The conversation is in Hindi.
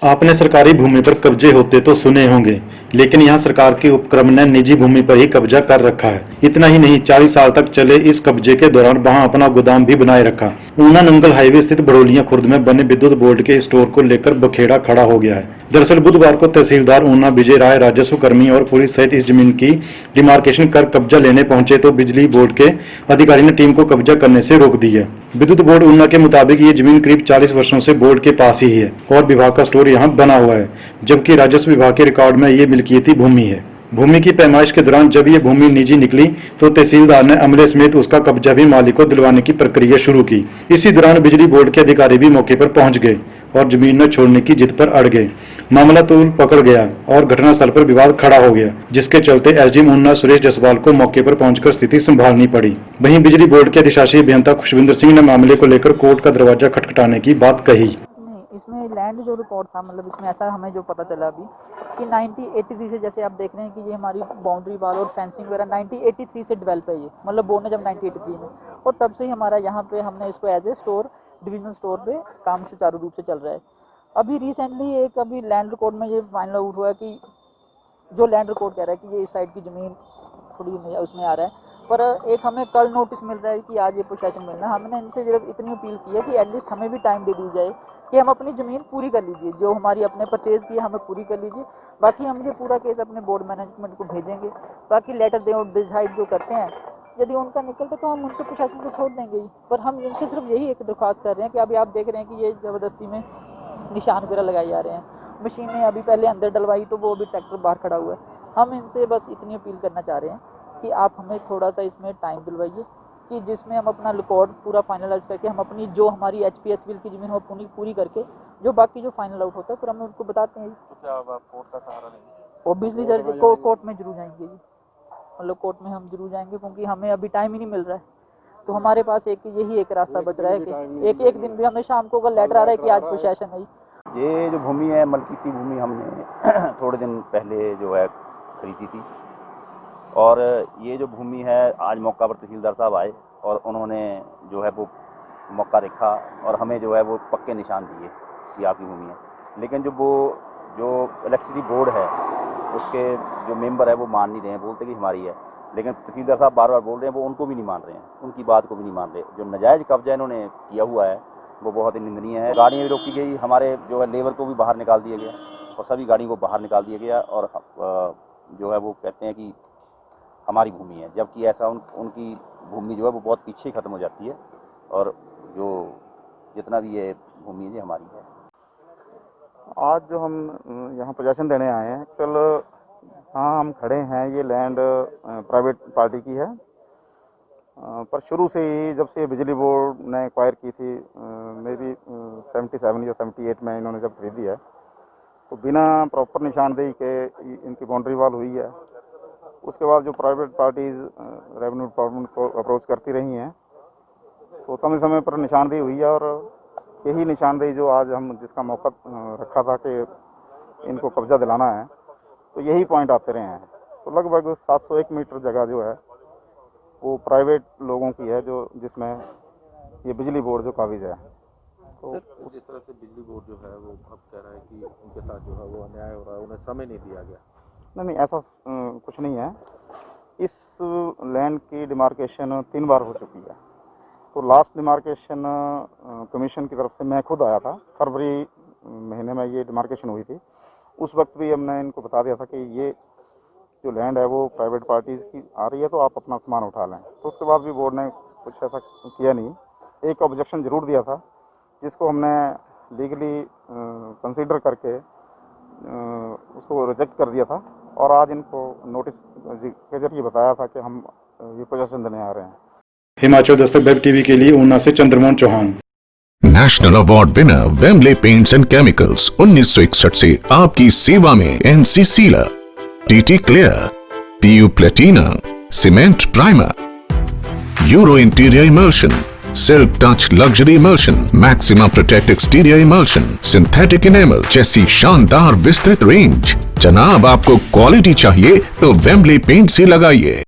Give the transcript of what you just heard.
आपने सरकारी भूमि पर कब्जे होते तो सुने होंगे, लेकिन यहाँ सरकार के उपक्रम ने निजी भूमि पर ही कब्जा कर रखा है। इतना ही नहीं, 40 साल तक चले इस कब्जे के दौरान वहाँ अपना गोदाम भी बनाए रखा। ऊना नंगल हाईवे स्थित बड़ोलियां खुर्द में बने विद्युत बोर्ड के स्टोर को लेकर बखेड़ा खड़ा हो गया है। दरअसल बुधवार को तहसीलदार ऊना विजय राय, राजस्व कर्मी और पुलिस सहित इस जमीन की डिमार्केशन कर कब्जा लेने पहुंचे तो बिजली बोर्ड के अधिकारी ने टीम को कब्जा करने से रोक दी है। विद्युत बोर्ड ऊना के मुताबिक ये जमीन करीब 40 वर्षों से बोर्ड के पास ही है और विभाग का स्टोर यहाँ बना हुआ है, जबकि राजस्व विभाग के रिकॉर्ड में ये मिल्कियती भूमि है। भूमि की पैमाइश के दौरान जब ये भूमि निजी निकली तो तहसीलदार ने अमले समेत उसका कब्जा भी मालिक को दिलवाने की प्रक्रिया शुरू की। इसी दौरान बिजली बोर्ड के अधिकारी भी मौके पर पहुंच गए और जमीन न छोड़ने की जिद पर अड़ गए। मामला तूल पकड़ गया और घटनास्थल पर विवाद खड़ा हो गया, जिसके चलते एसडीएम ऊना सुरेश जसवाल को मौके पर पहुंचकर स्थिति संभालनी पड़ी। वहीं बिजली बोर्ड के अधिशासी अभियंता खुशविंदर सिंह ने मामले को लेकर कोर्ट का दरवाजा खटखटाने की बात कही। इसमें लैंड जो रिकॉर्ड था, मतलब इसमें ऐसा हमें जो पता चला अभी कि 1983 से, जैसे आप देख रहे हैं कि ये हमारी बाउंड्री वाल और फेंसिंग वगैरह 1983 से डेवलप है। ये मतलब बोर्ड ने जब 1983 में, और तब से ही हमारा यहाँ पे हमने इसको as a store, divisional store पे काम सुचारू रूप से चल रहा है। अभी रिसेंटली एक अभी लैंड रिकॉर्ड में ये फाइनल आउट हुआ है कि जो लैंड रिकॉर्ड कह रहा है कि ये इस साइड की ज़मीन थोड़ी उसमें आ रहा है, पर एक हमें कल नोटिस मिल रहा है कि आज ये पोसेशन मिलना। हमने इनसे इतनी अपील की है कि एटलीस्ट हमें भी टाइम दे दी जाए कि हम अपनी ज़मीन पूरी कर लीजिए, जो हमारी अपने परचेज़ की है हमें पूरी कर लीजिए। बाकी हम ये पूरा केस अपने बोर्ड मैनेजमेंट को भेजेंगे। बाकी लेटर दे और डिसाइड जो करते हैं, यदि उनका निकलता तो हम उनको प्रशासन को छोड़ देंगे ही। पर हम इनसे सिर्फ यही एक दरख्वास्त कर रहे हैं कि अभी आप देख रहे हैं कि ये ज़बरदस्ती में निशान वगैरह लगाए जा रहे हैं। मशीनें अभी पहले अंदर डलवाई तो वो अभी ट्रैक्टर बाहर खड़ा हुआ है। हम इनसे बस इतनी अपील करना चाह रहे हैं कि आप हमें थोड़ा सा इसमें टाइम दिलवाइए कि जिसमें हम अपना रिकॉर्ड पूरा फाइनलाइज करके हम अपनी जो हमारी एचपीएस बिल की ज़मीन हो पूरी करके जो बाकी जो फाइनल आउट होता है फिर हम उनको बताते हैं। तो क्या आप कोर्ट का सहारा लेंगे? ओब्वियसली सर, कोर्ट में जरूर जाएंगे जी, मतलब कोर्ट में हम जरूर जाएंगे, क्योंकि हमें अभी टाइम ही नहीं मिल रहा है। तो हमारे पास यही एक रास्ता बच रहा है कि एक दिन भी हमें शाम को अगर लेटर आ रहा है कि आज पोसेशन है। ये जो भूमि है, मलकीती भूमि, हमने थोड़े दिन पहले जो है खरीदी थी, और ये जो भूमि है आज मौका पर तहसीलदार साहब आए और उन्होंने जो है वो मौका देखा और हमें जो है वो पक्के निशान दिए कि आपकी भूमि है। लेकिन जो इलेक्ट्रिसिटी बोर्ड है उसके जो मेंबर है वो मान नहीं रहे हैं, बोलते कि हमारी है। लेकिन तहसीलदार साहब बार बार बोल रहे हैं, वो उनको भी नहीं मान रहे हैं, उनकी बात को भी नहीं मान रहे। जो नाजायज़ कब्जा इन्होंने किया हुआ है वो बहुत ही निंदनीय है। गाड़ियाँ भी रोकी गई, हमारे जो है लेबर को भी बाहर निकाल दिया गया और सभी गाड़ियों को बाहर निकाल दिया गया, और जो है वो कहते हैं कि हमारी भूमि है, जबकि ऐसा उनकी भूमि जो है वो बहुत पीछे ख़त्म हो जाती है, और जो जितना भी ये भूमि है हमारी है। आज जो हम यहाँ पोजेशन देने आए हैं, कल हाँ हम खड़े हैं, ये लैंड प्राइवेट पार्टी की है, पर शुरू से ही जब से बिजली बोर्ड ने एक्वायर की थी, मे बी 77 या 78 में इन्होंने जब खरीदी है, तो बिना प्रॉपर निशानदेही के इनकी बाउंड्री वॉल हुई है। उसके बाद जो प्राइवेट पार्टीज़ रेवेन्यू डिपार्टमेंट को अप्रोच करती रही हैं, तो समय समय पर निशानदेही हुई है, और यही निशानदेही जो आज हम जिसका मौका रखा था कि इनको कब्जा दिलाना है, तो यही पॉइंट आते रहे हैं। तो लगभग 701 मीटर जगह जो है वो प्राइवेट लोगों की है, जो जिसमें ये बिजली बोर्ड जो काबिज है। तो जिस तरह से बिजली बोर्ड जो है वो अब कह रहा है कि उनके साथ जो है वो अन्याय हो रहा है, उन्हें समय नहीं दिया गया। नहीं, ऐसा कुछ नहीं है। इस लैंड की डिमार्केशन 3 बार हो चुकी है। तो लास्ट डिमार्केशन कमीशन की तरफ से मैं खुद आया था, फरवरी महीने में ये डिमार्केशन हुई थी। उस वक्त भी हमने इनको बता दिया था कि ये जो लैंड है वो प्राइवेट पार्टीज़ की आ रही है, तो आप अपना सामान उठा लें। तो उसके बाद भी बोर्ड ने कुछ ऐसा किया नहीं। एक ऑब्जेक्शन ज़रूर दिया था, जिसको हमने लीगली कंसीडर करके उसको रिजेक्ट कर दिया था, और आज इनको नोटिस के जरिए बताया था कि हम ये पोजेशन देने आ रहे हैं। हिमाचल दस्तक वेब टीवी के लिए ऊना से Chandramohan Chauhan. National award winner Wembley paints and chemicals 1961 से आपकी सेवा में। NC sealer, TT clear, PU platina, cement primer, euro interior emulsion, silk touch luxury emulsion, maxima protect exterior emulsion, synthetic enamel जैसी शानदार विस्तृत रेंज। जनाब, आपको क्वालिटी चाहिए तो वेम्बले पेंट्स ही लगाइए।